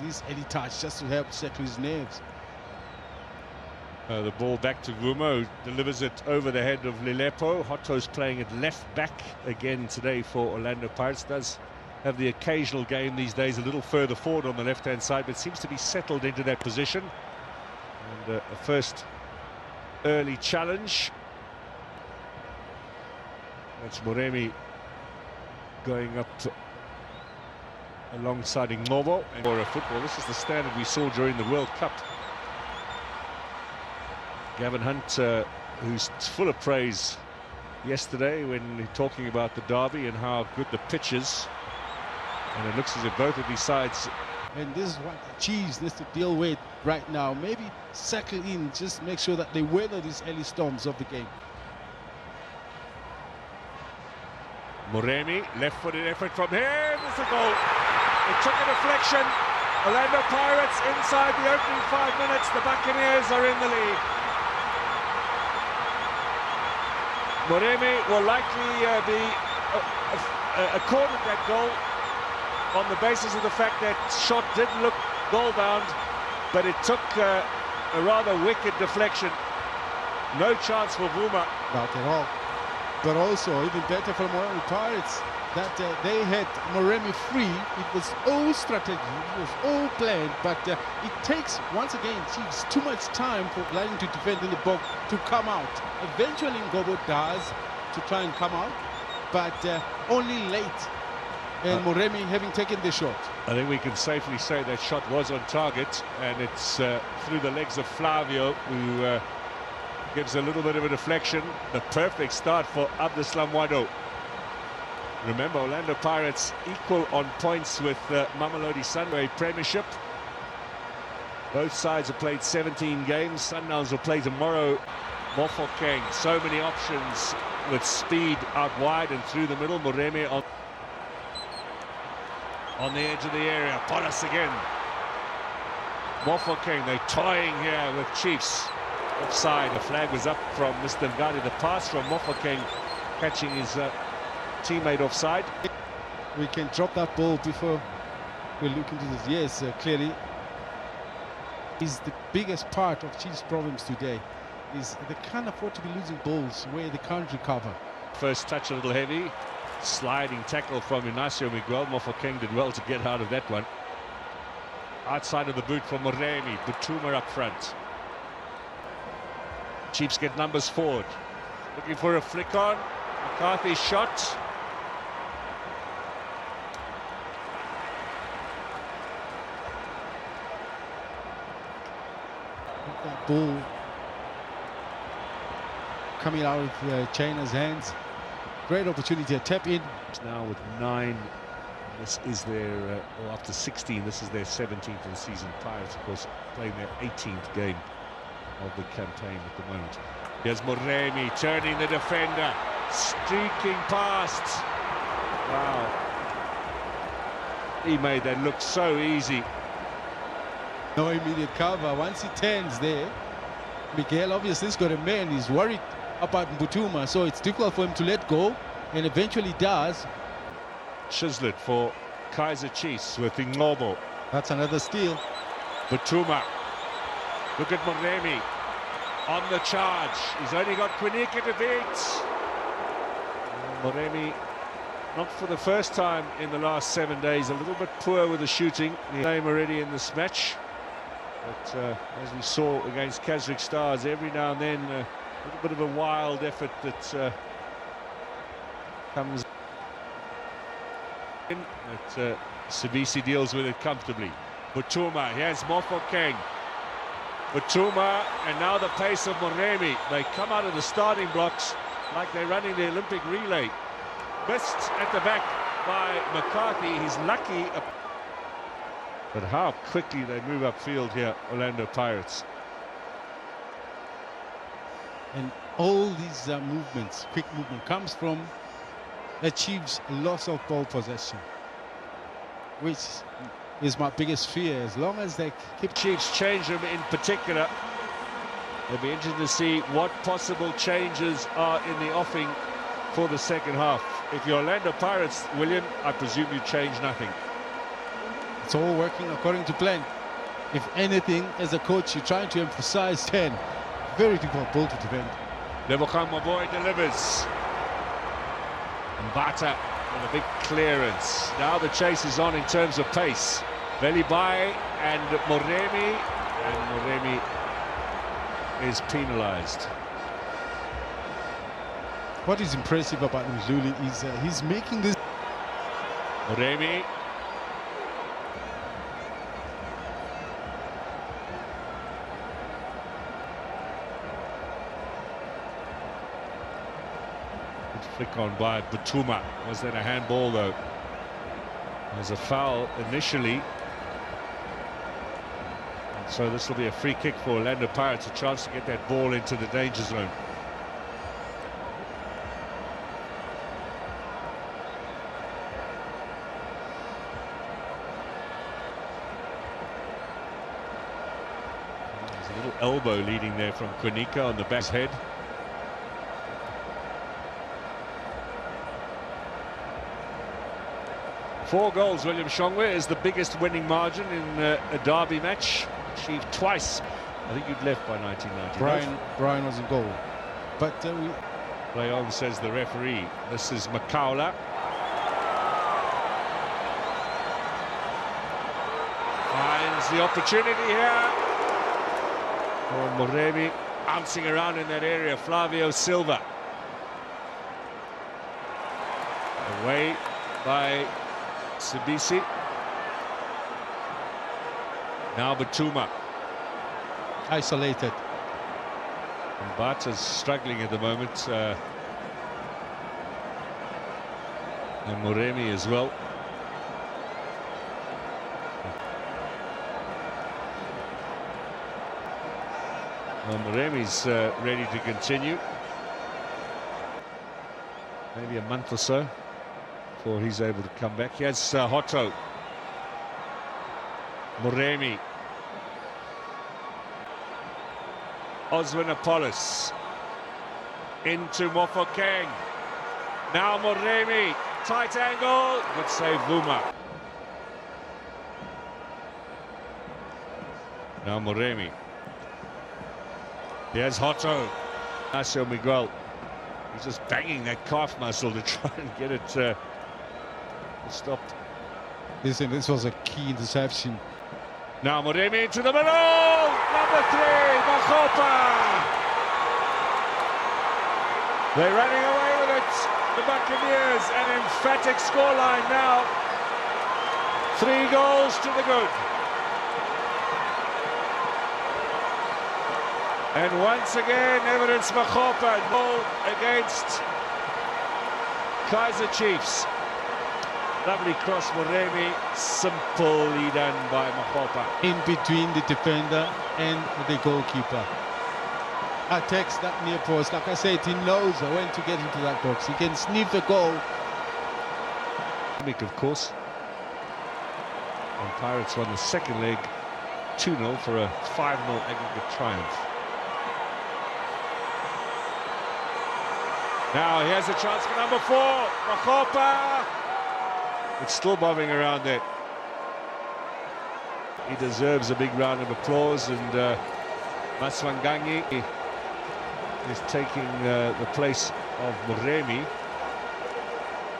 this early touch just to help settle his nerves. The ball back to Vuma, who delivers it over the head of Lilepo. Hotto's playing it left back again today for Orlando Pirates. Does have the occasional game these days a little further forward on the left-hand side, but seems to be settled into that position. And a first early challenge. That's Moremi going up alongside Ngobo. And for a football, this is the standard we saw during the World Cup. Gavin Hunt, who's full of praise yesterday when talking about the derby and how good the pitch is. And it looks as if both of these sides... And this is what the Chiefs needs to deal with right now. Maybe settle in, just make sure that they weather these early storms of the game. Moremi, left-footed effort from him, it's a goal. It took a deflection. Orlando Pirates inside the opening 5 minutes. The Buccaneers are in the lead. Moremi will likely be accorded that goal on the basis of the fact that shot didn't look goal-bound, but it took a rather wicked deflection. No chance for Vuma. Not at all. But also, even better for Moremi Pirates, that they had Moremi free. It was all strategy, it was all planned, but it takes, once again, Chiefs too much time for lining to defend in the box to come out. Eventually, Ngobo does to try and come out, but only late. And Moremi having taken the shot. I think we can safely say that shot was on target, and it's through the legs of Flavio, who gives a little bit of a deflection. The perfect start for Abdeslam Wado. Remember, Orlando Pirates equal on points with Mamelodi Sundowns Premiership. Both sides have played 17 games. Sundowns will play tomorrow. Mofokeng, so many options with speed out wide and through the middle. Moremi on the edge of the area. Polas again. Mofokeng, they're toying here with Chiefs. Offside. The flag was up from Mr. Ngadi. The pass from Mofokeng catching his teammate offside. We can drop that ball before we look into this. Yes, clearly is the biggest part of Chiefs' problems today. Is they can't afford to be losing balls where they can't recover. First touch a little heavy. Sliding tackle from Inacio Miguel. Mofokeng did well to get out of that one. Outside of the boot for Moremi. Butuma up front. Chiefs get numbers forward. Looking for a flick on. McCarthy's shot. That ball coming out of China's hands. Great opportunity to tap in. Now with 9, this is their, or after 16, this is their 17th of the season. Pirates, of course, playing their 18th game of the campaign at the moment. Here's Moremi turning the defender, streaking past. Wow. He made that look so easy. No immediate cover. Once he turns there, Miguel obviously has got a man. He's worried about Butuma, so it's difficult for him to let go, and eventually does. Chislett for Kaizer Chiefs with Ngobo. That's another steal. Butuma. Look at Moremi on the charge. He's only got Quinika to beat. Moremi, not for the first time in the last 7 days, a little bit poor with the shooting. The name already in this match. But as we saw against Kazakh Stars, every now and then a little bit of a wild effort that comes in. That Sabisi deals with it comfortably. Butuma, here's Mofokeng. Butuma, and now the pace of Moremi. They come out of the starting blocks like they're running the Olympic relay. Missed at the back by McCarthy. He's lucky. But how quickly they move upfield here, Orlando Pirates. And all these movements, quick movement, comes from the Chiefs' loss of ball possession, which is my biggest fear. As long as they keep... Chiefs change them in particular. It'll be interesting to see what possible changes are in the offing for the second half. If you're Orlando Pirates, William, I presume you change nothing. It's all working according to plan. If anything, as a coach, you're trying to emphasize 10. Very difficult ball to defend. Tshepang Moremi delivers. Mbata with a big clearance. Now the chase is on in terms of pace. Velibai and Moremi is penalised. What is impressive about Mdluli is he's making this. Moremi. Good flick on by Batuma. Was that a handball though? There's a foul initially. And so this will be a free kick for Orlando Pirates, a chance to get that ball into the danger zone. There's a little elbow leading there from Kwanika on the back head. Four goals, William Shongwe, is the biggest winning margin in a derby match, achieved twice. I think you'd left by 1990. Brian was in goal. But Play on, says the referee. This is Makaula. Finds the opportunity here. For Moremi, bouncing around in that area, Flavio Silva. Away by Sibisi. Now Batuma. isolated. Mbata's struggling at the moment. And Moremi as well. Well, Moremi's ready to continue. Maybe a month or so before he's able to come back. Here's Hotto. Moremi. Oswin Apollos. Into Mofokeng. Now Moremi. Tight angle. Good save, Vuma. Now Moremi. Here's Hotto. Nacio Miguel. He's just banging that calf muscle to try and get it stopped. Listen, this was a key interception. Now Moremi into the middle. Number 3, Makgopa. They're running away with it. The Buccaneers, an emphatic scoreline now. 3 goals to the good. And once again, evidence Makgopa goal against Kaizer Chiefs. Lovely cross, Moremi, simply done by Makgopa. In between the defender and the goalkeeper. Attacks that near post. Like I said, he knows when to get into that box. He can sniff a goal. Of course. And Pirates won the second leg 2-0 for a 5-0 aggregate triumph. Now here's a chance for number 4, Makgopa. It's still bobbing around there. He deserves a big round of applause, and Maswanganyi is taking the place of Moremi.